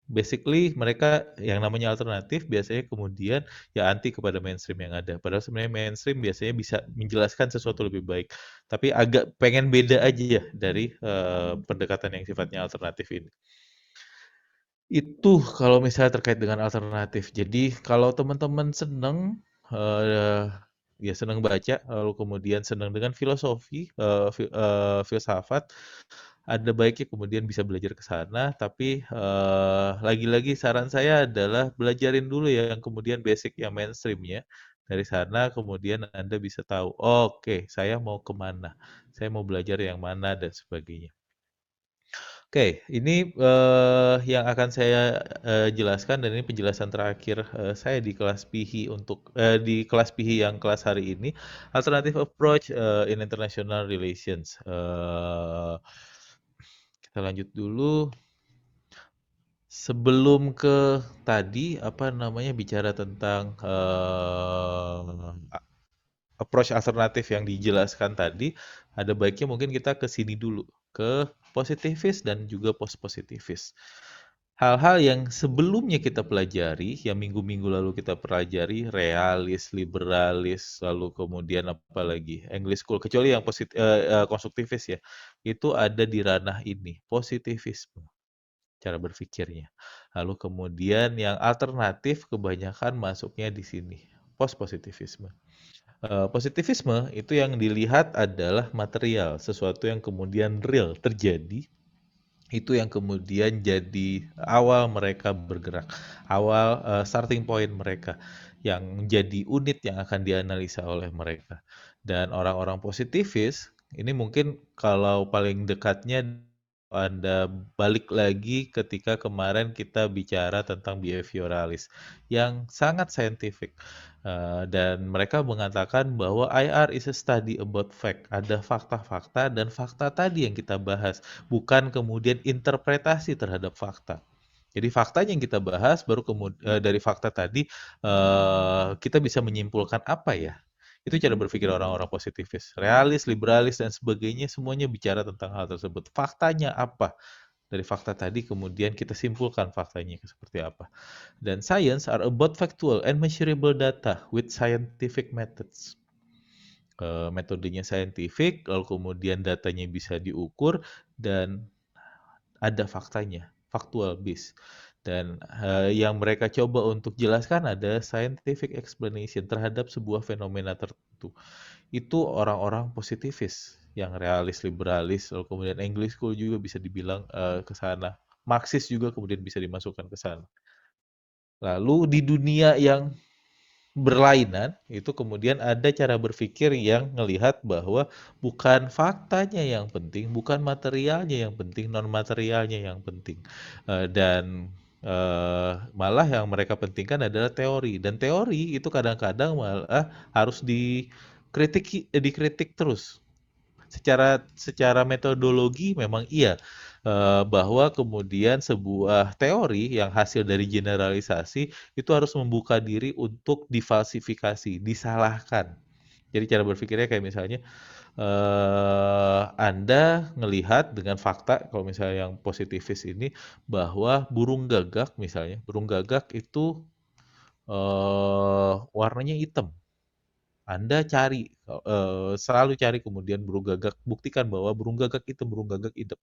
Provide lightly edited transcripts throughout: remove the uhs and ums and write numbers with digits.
basically mereka yang namanya alternatif biasanya kemudian ya anti kepada mainstream yang ada. Padahal sebenarnya mainstream biasanya bisa menjelaskan sesuatu lebih baik. Tapi agak pengen beda aja ya dari pendekatan yang sifatnya alternatif ini. Itu kalau misalnya terkait dengan alternatif. Jadi kalau teman-teman seneng, ya seneng baca, lalu kemudian seneng dengan filosofi, filsafat, ada baiknya kemudian bisa belajar ke sana. Tapi lagi-lagi saran saya adalah belajarin dulu ya yang kemudian basic yang mainstream ya. Dari sana kemudian Anda bisa tahu, oke, saya mau kemana, saya mau belajar yang mana dan sebagainya. Oke, ini yang akan saya jelaskan dan ini penjelasan terakhir saya di kelas PIHI di kelas PIHI yang kelas hari ini, Alternative Approach in International Relations. Kita lanjut dulu. Sebelum ke tadi apa namanya bicara tentang approach alternatif yang dijelaskan tadi, ada baiknya mungkin kita ke sini dulu, ke positivis dan juga post-positivis. Hal-hal yang sebelumnya kita pelajari, yang minggu-minggu lalu kita pelajari, realis, liberalis, lalu kemudian apa lagi, English School, kecuali yang konstruktivis ya, itu ada di ranah ini, positivisme, cara berpikirnya. Lalu kemudian yang alternatif kebanyakan masuknya di sini, post-positivisme. Positivisme itu yang dilihat adalah material, sesuatu yang kemudian real terjadi, itu yang kemudian jadi awal mereka bergerak, awal starting point mereka, yang jadi unit yang akan dianalisa oleh mereka. Dan orang-orang positivis, ini mungkin kalau paling dekatnya Anda balik lagi ketika kemarin kita bicara tentang behavioralis, yang sangat scientific. Dan mereka mengatakan bahwa IR is a study about fact. Ada fakta-fakta dan fakta tadi yang kita bahas, bukan kemudian interpretasi terhadap fakta. Jadi faktanya yang kita bahas, baru kemudian dari fakta tadi kita bisa menyimpulkan apa ya. Itu cara berpikir orang-orang positivis. Realis, liberalis, dan sebagainya semuanya bicara tentang hal tersebut. Faktanya apa? Dari fakta tadi kemudian kita simpulkan faktanya seperti apa. Dan science are about factual and measurable data with scientific methods. Metodenya scientific, lalu kemudian datanya bisa diukur dan ada faktanya, factual base. Dan yang mereka coba untuk jelaskan ada scientific explanation terhadap sebuah fenomena tertentu. Itu orang-orang positivis, yang realis, liberalis, lalu kemudian English School juga bisa dibilang ke sana. Marxis juga kemudian bisa dimasukkan ke sana. Lalu di dunia yang berlainan, itu kemudian ada cara berpikir yang melihat bahwa bukan faktanya yang penting, bukan materialnya yang penting, non materialnya yang penting. Dan malah yang mereka pentingkan adalah teori. Dan teori itu kadang-kadang malah harus dikritik terus. Secara metodologi memang iya, bahwa kemudian sebuah teori yang hasil dari generalisasi itu harus membuka diri untuk difalsifikasi, disalahkan. Jadi cara berpikirnya kayak misalnya, Anda ngelihat dengan fakta kalau misalnya yang positivis ini bahwa burung gagak misalnya, burung gagak itu, warnanya hitam. Anda cari, selalu cari kemudian burung gagak, buktikan bahwa burung gagak itu burung gagak hitam.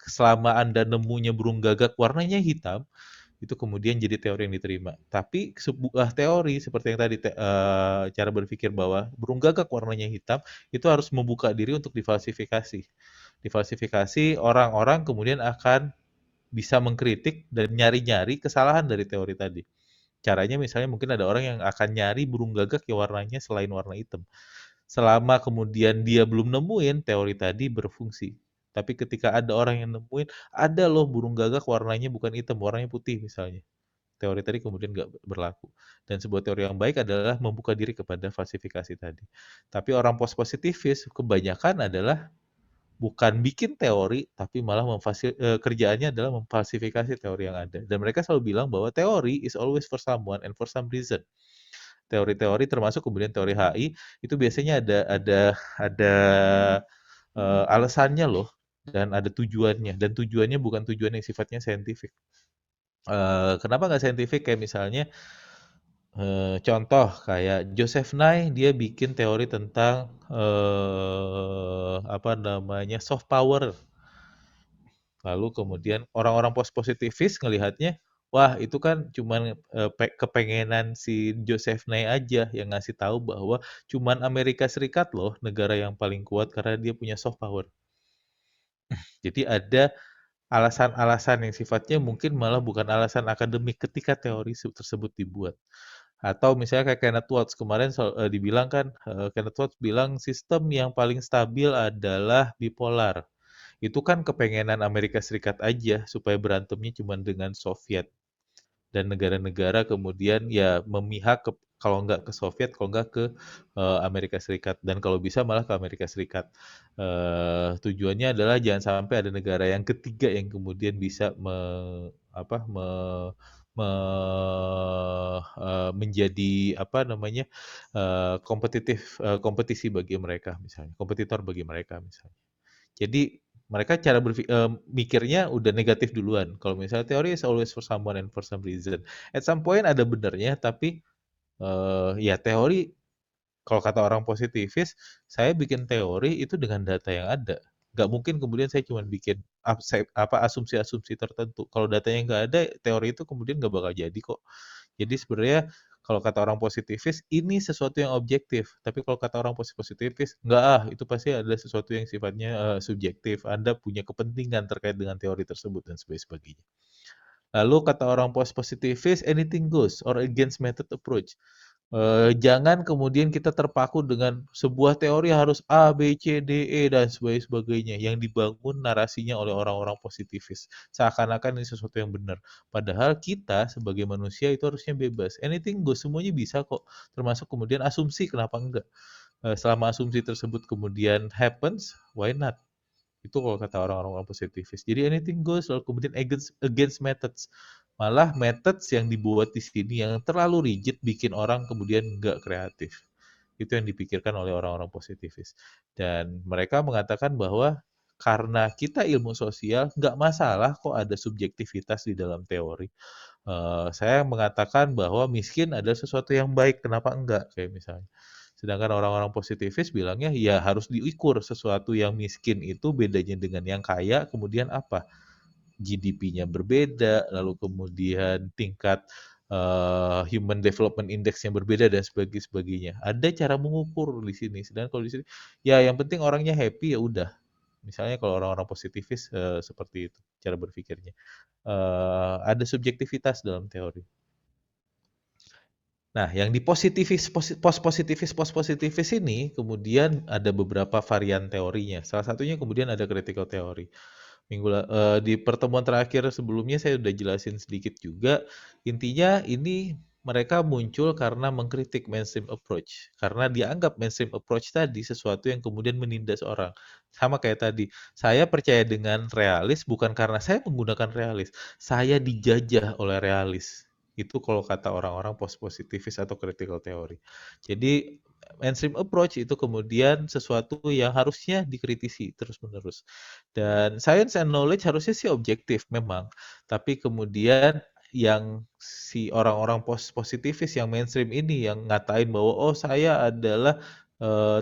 Selama Anda nemunya burung gagak warnanya hitam, itu kemudian jadi teori yang diterima. Tapi sebuah teori seperti yang tadi, cara berpikir bahwa burung gagak warnanya hitam, itu harus membuka diri untuk difalsifikasi. Difalsifikasi, orang-orang kemudian akan bisa mengkritik dan nyari-nyari kesalahan dari teori tadi. Caranya misalnya mungkin ada orang yang akan nyari burung gagak yang warnanya selain warna hitam. Selama kemudian dia belum nemuin, teori tadi berfungsi. Tapi ketika ada orang yang nemuin, ada loh burung gagak warnanya bukan hitam, warnanya putih misalnya. Teori tadi kemudian nggak berlaku. Dan sebuah teori yang baik adalah membuka diri kepada falsifikasi tadi. Tapi orang post-positivis kebanyakan adalah bukan bikin teori, tapi malah kerjaannya adalah memfalsifikasi teori yang ada. Dan mereka selalu bilang bahwa teori is always for someone and for some reason. Teori-teori termasuk kemudian teori HI itu biasanya ada alasannya loh dan ada tujuannya dan tujuannya bukan tujuan yang sifatnya saintifik. Kenapa nggak saintifik? Kayak misalnya, contoh kayak Joseph Nye dia bikin teori tentang, apa namanya, soft power. Lalu kemudian orang-orang positivis ngelihatnya, wah itu kan cuman kepengenan si Joseph Nye aja yang ngasih tahu bahwa cuman Amerika Serikat loh negara yang paling kuat karena dia punya soft power. Jadi ada alasan-alasan yang sifatnya mungkin malah bukan alasan akademik ketika teori tersebut dibuat. Atau misalnya kayak Kenneth Waltz kemarin dibilang kan, Kenneth Waltz bilang sistem yang paling stabil adalah bipolar. Itu kan kepengenan Amerika Serikat aja supaya berantemnya cuma dengan Soviet dan negara-negara kemudian ya memihak kalau nggak ke Soviet, kalau nggak ke Amerika Serikat dan kalau bisa malah ke Amerika Serikat. Tujuannya adalah jangan sampai ada negara yang ketiga yang kemudian bisa apa, menjadi apa namanya kompetisi bagi mereka misalnya, kompetitor bagi mereka misalnya. Jadi mereka cara mikirnya udah negatif duluan. Kalau misalnya teori is always for someone and for some reason. At some point ada benernya, tapi ya teori kalau kata orang positivis, saya bikin teori itu dengan data yang ada. Nggak mungkin kemudian saya cuma bikin asumsi-asumsi tertentu. Kalau datanya nggak ada, teori itu kemudian nggak bakal jadi kok. Jadi sebenarnya kalau kata orang positivis, ini sesuatu yang objektif. Tapi kalau kata orang positivis, nggak itu pasti ada sesuatu yang sifatnya subjektif. Anda punya kepentingan terkait dengan teori tersebut dan sebagainya. Lalu kata orang positivis, anything goes or against method approach. Jangan kemudian kita terpaku dengan sebuah teori harus A, B, C, D, E, dan sebagainya yang dibangun narasinya oleh orang-orang positivis. Seakan-akan ini sesuatu yang benar. Padahal kita sebagai manusia itu harusnya bebas. Anything goes, semuanya bisa kok. Termasuk kemudian asumsi, kenapa enggak? Selama asumsi tersebut kemudian happens, why not? Itu kalau kata orang-orang positivis. Jadi anything goes, lalu kemudian against methods. Malah methods yang dibuat di sini yang terlalu rigid bikin orang kemudian nggak kreatif. Itu yang dipikirkan oleh orang-orang positivis. Dan mereka mengatakan bahwa karena kita ilmu sosial, nggak masalah kok ada subjektivitas di dalam teori. Saya mengatakan bahwa miskin adalah sesuatu yang baik, kenapa enggak? Kayak misalnya. Sedangkan orang-orang positivis bilangnya ya harus diukur sesuatu yang miskin itu bedanya dengan yang kaya, kemudian apa? GDP-nya berbeda, lalu kemudian tingkat Human Development Index yang berbeda dan sebagainya. Ada cara mengukur di sini. Sedangkan kalau di sini, ya yang penting orangnya happy ya udah. Misalnya kalau orang-orang positivis seperti itu cara berpikirnya. Ada subjektivitas dalam teori. Nah, yang di post positivis ini kemudian ada beberapa varian teorinya. Salah satunya kemudian ada critical theory. Di pertemuan terakhir sebelumnya saya udah jelasin sedikit juga. Intinya ini mereka muncul karena mengkritik mainstream approach. Karena dianggap mainstream approach tadi sesuatu yang kemudian menindas orang. Sama kayak tadi, saya percaya dengan realis bukan karena saya menggunakan realis. Saya dijajah oleh realis. Itu kalau kata orang-orang post-positivis atau critical theory. Jadi mainstream approach itu kemudian sesuatu yang harusnya dikritisi terus-menerus. Dan science and knowledge harusnya sih objektif memang, tapi kemudian yang si orang-orang positivis yang mainstream ini yang ngatain bahwa oh saya adalah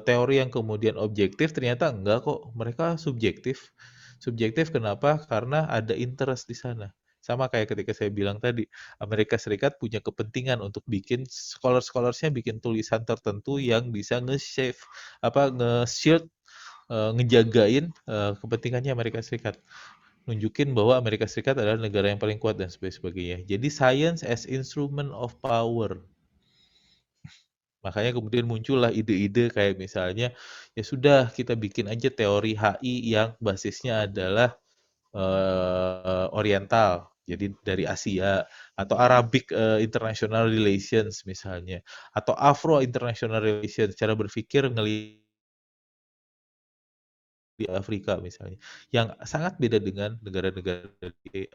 teori yang kemudian objektif, ternyata enggak kok, mereka subjektif. Subjektif kenapa? Karena ada interest di sana. Sama kayak ketika saya bilang tadi, Amerika Serikat punya kepentingan untuk bikin scholar-scholarsnya bikin tulisan tertentu yang bisa nge-save nge-shield ngejagain kepentingannya Amerika Serikat. Nunjukin bahwa Amerika Serikat adalah negara yang paling kuat dan sebagainya. Jadi science as instrument of power. Makanya kemudian muncullah ide-ide kayak misalnya ya sudah kita bikin aja teori HI yang basisnya adalah Oriental, jadi dari Asia atau Arabic International Relations misalnya atau Afro International Relations, cara berpikir di Afrika misalnya, yang sangat beda dengan negara-negara di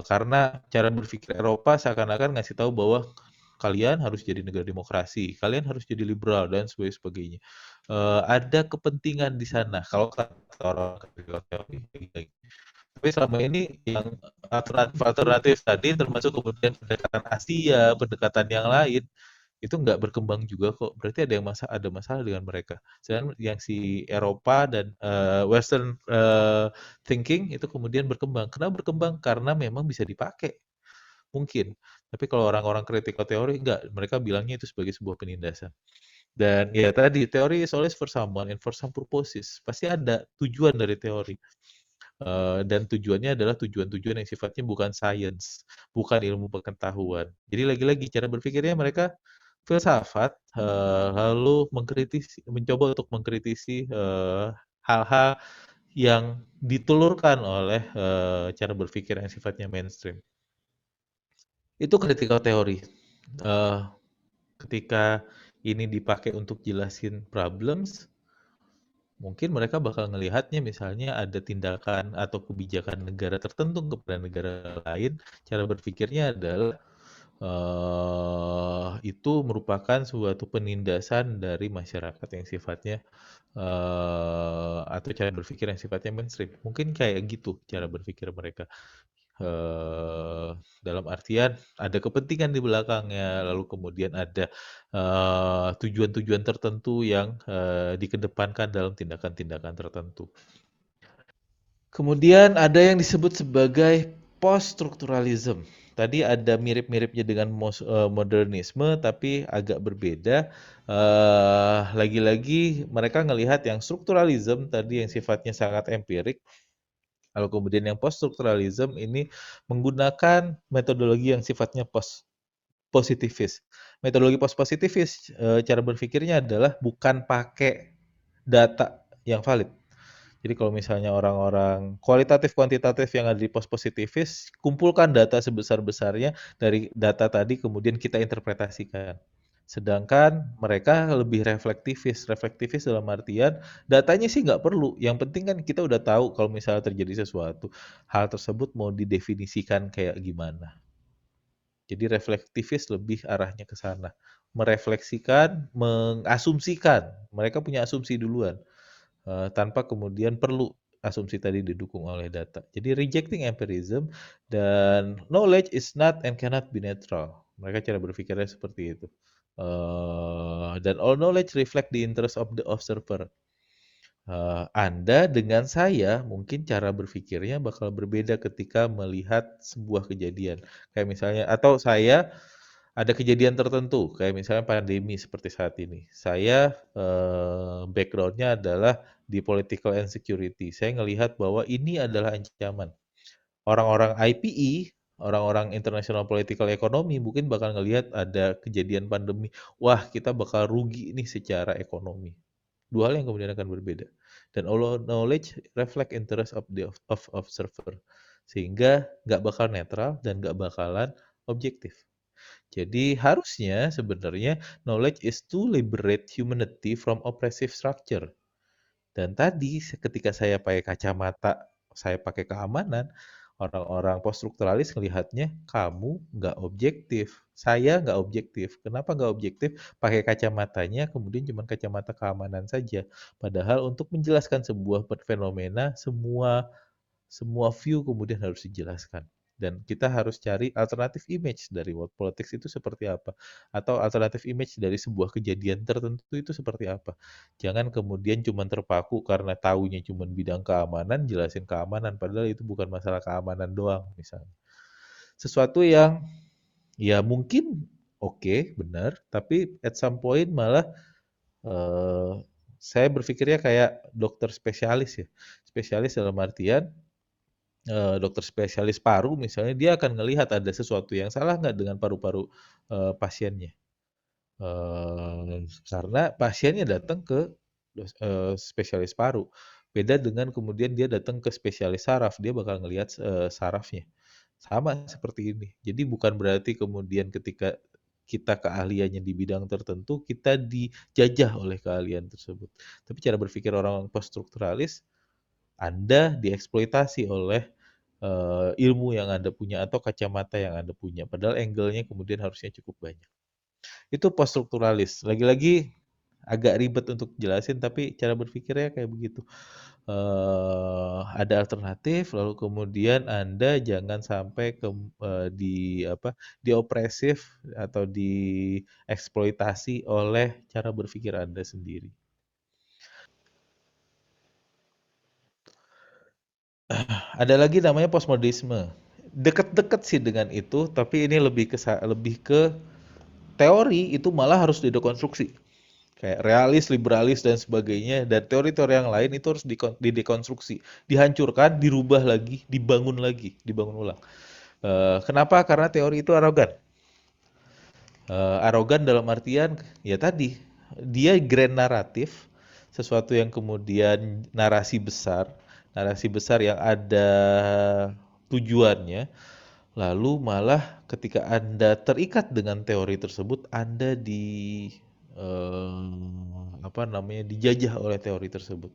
karena cara berpikir Eropa seakan-akan ngasih tahu bahwa kalian harus jadi negara demokrasi, kalian harus jadi liberal dan sebagainya. Ada kepentingan di sana kalau kata orang teori. Tapi selama ini yang alternatif-alternatif tadi termasuk kemudian pendekatan Asia, pendekatan yang lain, itu nggak berkembang juga kok. Berarti ada masalah dengan mereka. Sedangkan yang si Eropa dan Western thinking itu kemudian berkembang. Kenapa berkembang? Karena memang bisa dipakai. Mungkin. Tapi kalau orang-orang critical teori enggak, mereka bilangnya itu sebagai sebuah penindasan. Dan ya tadi, teori is always for someone and for some purposes. Pasti ada tujuan dari teori. Dan tujuannya adalah tujuan-tujuan yang sifatnya bukan science, bukan ilmu pengetahuan. Jadi lagi-lagi cara berpikirnya mereka filsafat, lalu mencoba untuk mengkritisi hal-hal yang ditelurkan oleh cara berpikir yang sifatnya mainstream. Itu critical theory. Eh, Ketika ini dipakai untuk jelasin problems, mungkin mereka bakal ngelihatnya misalnya ada tindakan atau kebijakan negara tertentu kepada negara lain, cara berpikirnya adalah itu merupakan suatu penindasan dari masyarakat yang sifatnya atau cara berpikir yang sifatnya mainstream. Mungkin kayak gitu cara berpikir mereka. Dalam artian ada kepentingan di belakangnya, lalu kemudian ada tujuan-tujuan tertentu yang dikedepankan dalam tindakan-tindakan tertentu. Kemudian ada yang disebut sebagai post-structuralism. Tadi ada mirip-miripnya dengan modernisme, tapi agak berbeda. Lagi-lagi mereka ngelihat yang strukturalism tadi yang sifatnya sangat empirik, lalu kemudian yang post-strukturalism ini menggunakan metodologi yang sifatnya post-positifis. Metodologi post-positifis, cara berpikirnya adalah bukan pakai data yang valid. Jadi kalau misalnya orang-orang kualitatif kuantitatif yang ada di post positivis, kumpulkan data sebesar-besarnya dari data tadi kemudian kita interpretasikan. Sedangkan mereka lebih reflektivis. Reflektivis dalam artian datanya sih nggak perlu. Yang penting kan kita udah tahu kalau misalnya terjadi sesuatu. Hal tersebut mau didefinisikan kayak gimana. Jadi reflektivis lebih arahnya ke sana. Merefleksikan, mengasumsikan. Mereka punya asumsi duluan. Tanpa kemudian perlu asumsi tadi didukung oleh data. Jadi rejecting empirism dan knowledge is not and cannot be neutral. Mereka cara berpikirnya seperti itu. Dan all knowledge reflect the interest of the observer. Anda dengan saya mungkin cara berpikirnya bakal berbeda ketika melihat sebuah kejadian. Kayak misalnya, atau saya ada kejadian tertentu, kayak misalnya pandemi seperti saat ini. Saya backgroundnya adalah di political and security. Saya ngelihat bahwa ini adalah ancaman. Orang-orang IPE, orang-orang international political economy mungkin bakal ngelihat ada kejadian pandemi. Wah, kita bakal rugi nih secara ekonomi. Dua hal yang kemudian akan berbeda. Dan all knowledge reflect interest of the of observer. Sehingga nggak bakal netral dan nggak bakalan objektif. Jadi harusnya sebenarnya knowledge is to liberate humanity from oppressive structure. Dan tadi ketika saya pakai kacamata, saya pakai keamanan, orang-orang poststrukturalis melihatnya kamu nggak objektif, saya nggak objektif. Kenapa nggak objektif? Pakai kacamatanya, kemudian cuma kacamata keamanan saja. Padahal untuk menjelaskan sebuah fenomena, semua semua view kemudian harus dijelaskan. Dan kita harus cari alternatif image dari world politics itu seperti apa. Atau alternatif image dari sebuah kejadian tertentu itu seperti apa. Jangan kemudian cuma terpaku karena taunya cuma bidang keamanan, jelasin keamanan. Padahal itu bukan masalah keamanan doang misalnya. Sesuatu yang ya mungkin oke, benar. Tapi at some point malah eh, saya berpikirnya kayak dokter spesialis ya. Spesialis dalam artian dokter spesialis paru misalnya, dia akan ngelihat ada sesuatu yang salah nggak dengan paru-paru pasiennya. Karena pasiennya datang ke spesialis paru. Beda dengan kemudian dia datang ke spesialis saraf, dia bakal ngelihat sarafnya. Sama seperti ini. Jadi bukan berarti kemudian ketika kita keahliannya di bidang tertentu, kita dijajah oleh keahlian tersebut. Tapi cara berpikir orang post-strukturalis, Anda dieksploitasi oleh ilmu yang Anda punya atau kacamata yang Anda punya. Padahal angle-nya kemudian harusnya cukup banyak. Itu post-strukturalis. Lagi-lagi agak ribet untuk jelasin tapi cara berpikirnya kayak begitu. Ada alternatif, lalu kemudian Anda jangan sampai di apa, diopresif atau dieksploitasi oleh cara berpikir Anda sendiri. Ada lagi namanya postmodernisme. Deket-deket sih dengan itu, tapi ini lebih ke teori itu malah harus didekonstruksi. Kayak realis, liberalis dan sebagainya dan teori-teori yang lain itu harus didekonstruksi, dihancurkan, dirubah lagi, dibangun ulang. Kenapa? Karena teori itu arogan. Arogan dalam artian ya tadi dia grand naratif, sesuatu yang kemudian narasi besar yang ada tujuannya, lalu malah ketika Anda terikat dengan teori tersebut, Anda apa namanya, dijajah oleh teori tersebut.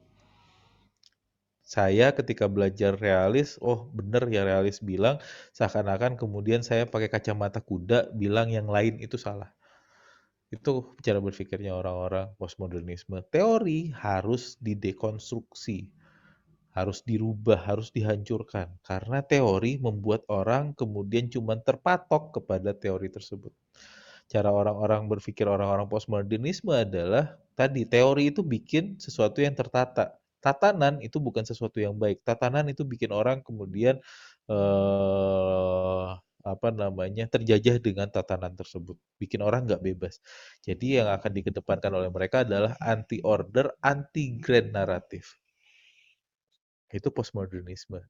Saya ketika belajar realis, oh bener ya realis bilang, seakan-akan kemudian saya pakai kacamata kuda bilang yang lain itu salah. Itu cara berpikirnya orang-orang postmodernisme. Teori harus didekonstruksi, harus dirubah, harus dihancurkan. Karena teori membuat orang kemudian cuma terpatok kepada teori tersebut. Cara orang-orang berpikir orang-orang postmodernisme adalah tadi teori itu bikin sesuatu yang tertata. Tatanan itu bukan sesuatu yang baik. Tatanan itu bikin orang kemudian apa namanya terjajah dengan tatanan tersebut, bikin orang nggak bebas. Jadi yang akan dikedepankan oleh mereka adalah anti order, anti grand naratif. Itu postmodernisme.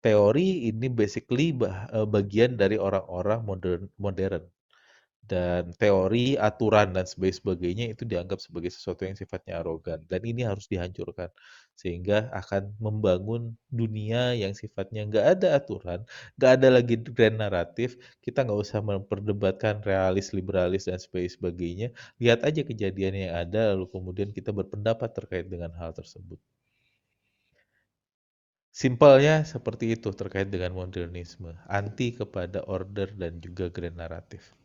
Teori ini basically bagian dari orang-orang modern. Dan teori, aturan, dan sebagainya itu dianggap sebagai sesuatu yang sifatnya arogan. Dan ini harus dihancurkan. Sehingga akan membangun dunia yang sifatnya nggak ada aturan, nggak ada lagi grand naratif, kita nggak usah memperdebatkan realis, liberalis, dan sebagainya. Lihat aja kejadian yang ada, lalu kemudian kita berpendapat terkait dengan hal tersebut. Simpelnya seperti itu terkait dengan modernisme. Anti kepada order dan juga grand naratif.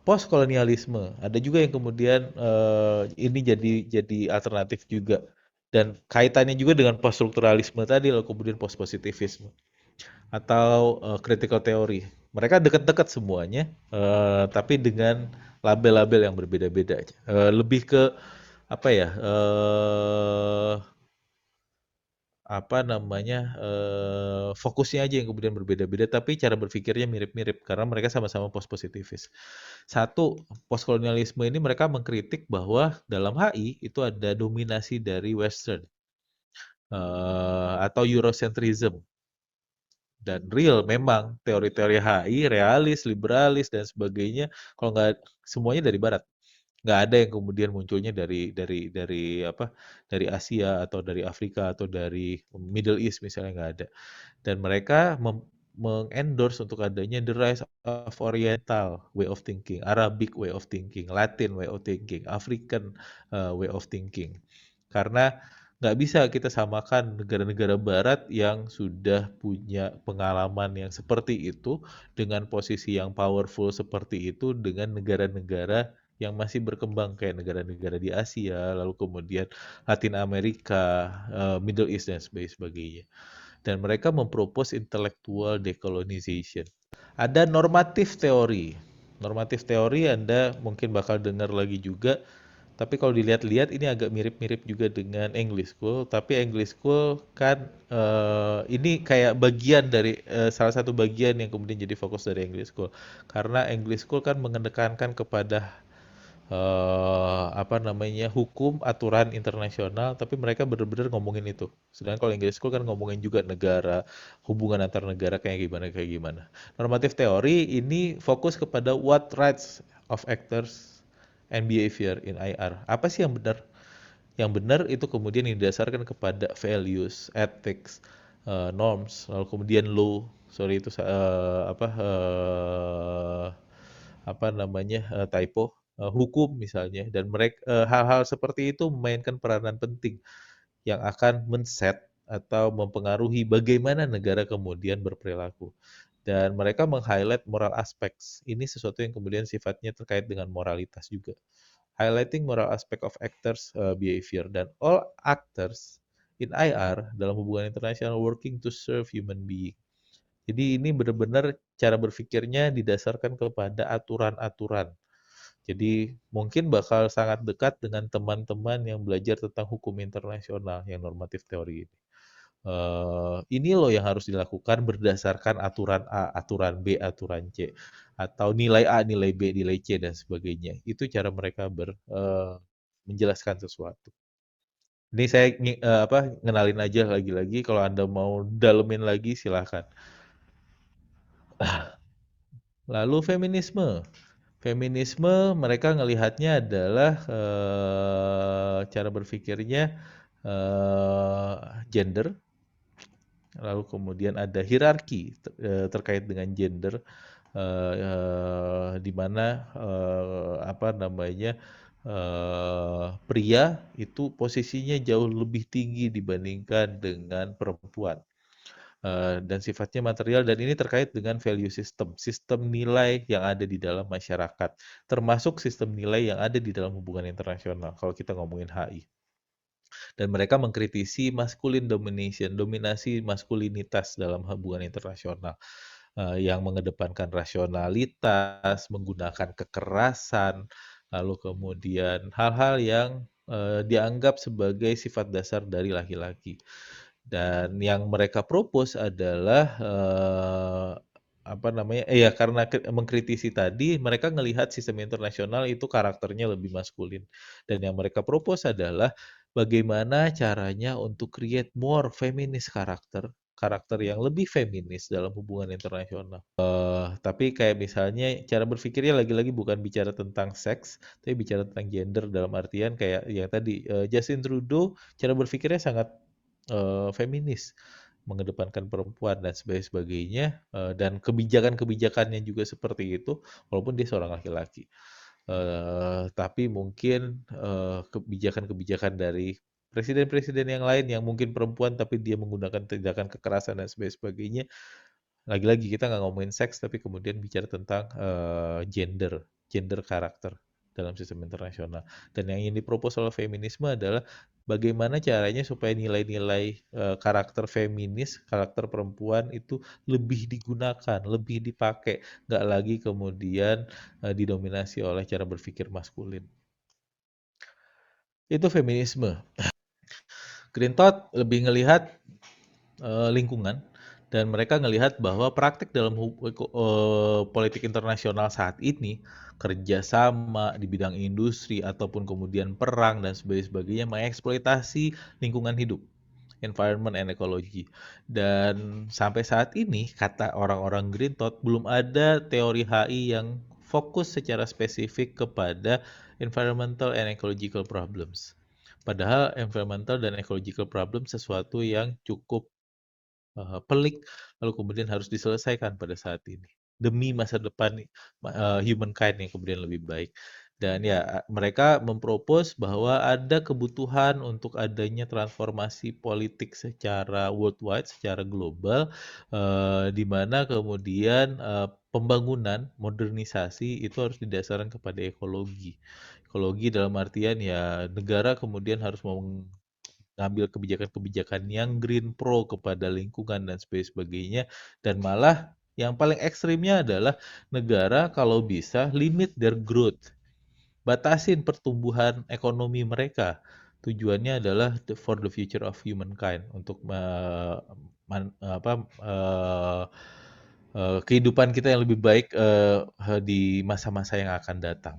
Postkolonialisme. Ada juga yang kemudian ini jadi alternatif juga dan kaitannya juga dengan poststrukturalisme tadi loh kemudian postpositivisme atau critical theory. Mereka dekat-dekat semuanya, tapi dengan label-label yang berbeda-beda aja. Lebih ke apa ya? Apa namanya, fokusnya aja yang kemudian berbeda-beda, tapi cara berpikirnya mirip-mirip karena mereka sama-sama post-positivis. Satu, postkolonialisme ini mereka mengkritik bahwa dalam HI itu ada dominasi dari Western atau Eurocentrism. Dan real memang teori-teori HI, realis, liberalis dan sebagainya, kalau nggak semuanya dari Barat. Nggak ada yang kemudian munculnya dari apa dari Asia atau dari Afrika atau dari Middle East misalnya nggak ada dan mereka mengendorse untuk adanya the rise of Oriental way of thinking, Arabic way of thinking, Latin way of thinking, African way of thinking. Karena nggak bisa kita samakan negara-negara Barat yang sudah punya pengalaman yang seperti itu dengan posisi yang powerful seperti itu dengan negara-negara yang masih berkembang kayak negara-negara di Asia, lalu kemudian Latin Amerika, Middle East dan sebagainya. Dan mereka mempropose intellectual decolonization. Ada normatif teori. Normatif teori Anda mungkin bakal dengar lagi juga, tapi kalau dilihat-lihat ini agak mirip-mirip juga dengan English School, tapi English School kan ini kayak bagian dari salah satu bagian yang kemudian jadi fokus dari English School. Karena English School kan mengedekankan kepada apa namanya hukum aturan internasional tapi mereka benar-benar ngomongin itu sedangkan kalau English School kan ngomongin juga negara hubungan antar negara kayak gimana normatif teori ini fokus kepada what rights of actors and behavior in IR apa sih yang benar itu kemudian didasarkan kepada values ethics norms lalu kemudian law sorry itu apa namanya typo hukum misalnya dan mereka hal-hal seperti itu memainkan peranan penting yang akan men-set atau mempengaruhi bagaimana negara kemudian berperilaku Dan mereka meng-highlight moral aspects. Ini sesuatu yang kemudian sifatnya terkait dengan moralitas juga. Highlighting moral aspect of actors behavior, dan all actors in IR dalam hubungan internasional working to serve human being. Jadi ini benar-benar cara berpikirnya didasarkan kepada aturan-aturan. Jadi mungkin bakal sangat dekat dengan teman-teman yang belajar tentang hukum internasional yang normatif teori ini. Ini loh yang harus dilakukan berdasarkan aturan A, aturan B, aturan C, atau nilai A, nilai B, nilai C dan sebagainya. Itu cara mereka menjelaskan sesuatu. Ini saya ngenalin aja lagi-lagi. Kalau Anda mau dalemin lagi silahkan. Lalu feminisme. Feminisme mereka ngelihatnya adalah cara berpikirnya gender, lalu kemudian ada hierarki terkait dengan gender, di mana apa namanya pria itu posisinya jauh lebih tinggi dibandingkan dengan perempuan. Dan sifatnya material, dan ini terkait dengan value system, sistem nilai yang ada di dalam masyarakat, termasuk sistem nilai yang ada di dalam hubungan internasional kalau kita ngomongin HI. Dan mereka mengkritisi masculine domination, dominasi maskulinitas dalam hubungan internasional, yang mengedepankan rasionalitas, menggunakan kekerasan, lalu kemudian hal-hal yang dianggap sebagai sifat dasar dari laki-laki. Dan yang mereka propose adalah apa namanya? Ya karena mengkritisi tadi, mereka ngelihat sistem internasional itu karakternya lebih maskulin. Dan yang mereka propose adalah bagaimana caranya untuk create more feminist karakter, karakter yang lebih feminis dalam hubungan internasional. Tapi kayak misalnya cara berpikirnya lagi-lagi bukan bicara tentang seks, tapi bicara tentang gender dalam artian kayak yang tadi Justin Trudeau cara berpikirnya sangat feminis, mengedepankan perempuan dan sebagainya, dan kebijakan-kebijakannya juga seperti itu, walaupun dia seorang laki-laki. Tapi mungkin kebijakan-kebijakan dari presiden-presiden yang lain yang mungkin perempuan tapi dia menggunakan tindakan kekerasan dan sebagainya. Lagi-lagi kita nggak ngomongin seks tapi kemudian bicara tentang gender karakter dalam sistem internasional. Dan yang ini dipropos oleh feminisme adalah bagaimana caranya supaya nilai-nilai karakter feminis, karakter perempuan itu lebih digunakan, lebih dipakai, nggak lagi kemudian didominasi oleh cara berpikir maskulin. Itu feminisme. Green Thought lebih ngelihat lingkungan, dan mereka ngelihat bahwa praktik dalam politik internasional saat ini, kerjasama di bidang industri ataupun kemudian perang dan sebagainya mengeksploitasi lingkungan hidup, environment and ecology. Dan sampai saat ini, kata orang-orang Green Thought, belum ada teori HI yang fokus secara spesifik kepada environmental and ecological problems. Padahal environmental dan ecological problem sesuatu yang cukup pelik, lalu kemudian harus diselesaikan pada saat ini demi masa depan humankind yang kemudian lebih baik. Dan ya mereka mempropos bahwa ada kebutuhan untuk adanya transformasi politik secara worldwide, secara global, di mana kemudian pembangunan modernisasi itu harus didasarkan kepada ekologi. Ekologi dalam artian ya negara kemudian harus ngambil kebijakan-kebijakan yang green pro kepada lingkungan dan sebagainya, dan malah yang paling ekstrimnya adalah negara kalau bisa limit their growth, batasin pertumbuhan ekonomi mereka. Tujuannya adalah for the future of humankind, untuk kehidupan kita yang lebih baik di masa-masa yang akan datang.